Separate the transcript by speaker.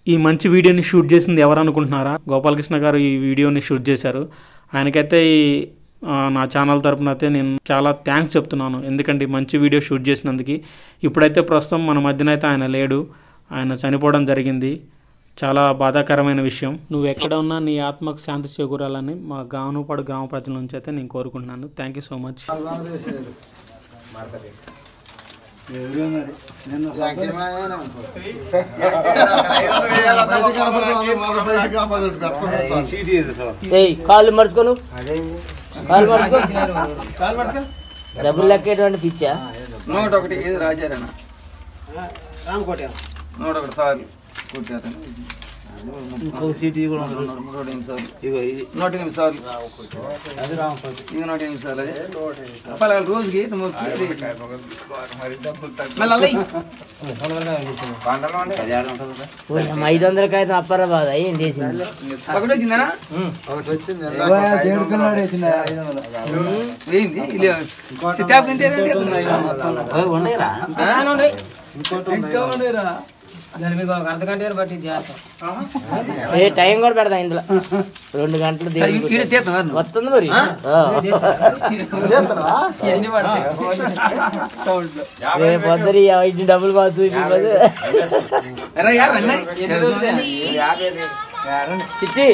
Speaker 1: ఈ మంచి వీడియోని షూట్ చేసింది ఎవరు అనుకుంటున్నారా? గోపాలకృష్ణ గారు ఈ వీడియోని షూట్ చేశారు. ఆయనకైతే నా ఛానల్ తరపున అయితే నేను చాలా థ్యాంక్స్ చెప్తున్నాను. ఎందుకంటే మంచి వీడియో షూట్ చేసినందుకు. ఇప్పుడైతే ప్రస్తుతం మన మధ్యన అయితే ఆయన లేడు, ఆయన చనిపోవడం జరిగింది. చాలా బాధాకరమైన విషయం. నువ్వు ఎక్కడ ఉన్నా నీ ఆత్మకు శాంతి చేకూరాలని మా గానుపాడు గ్రామ ప్రజల నుంచి అయితే నేను కోరుకుంటున్నాను. Thank you so much.
Speaker 2: కాళ్ళు మడుచుకోను, డబ్బులు లెక్కేటువంటి పిచ్చా.
Speaker 3: 101 రాశారన్న, 101 సార్లు కొట్టాను. 108 సార్లు రోజుకి
Speaker 2: 500 అప్పరా బాధ ఏం చేసింది.
Speaker 3: ఒకటి వచ్చిందా?
Speaker 2: టైం కూడా పెడతా ఇందులో 2 గంటలు వస్తుంది మరి. పొద్దురి ఇంటి డబ్బులు పోతుంది. చిట్టి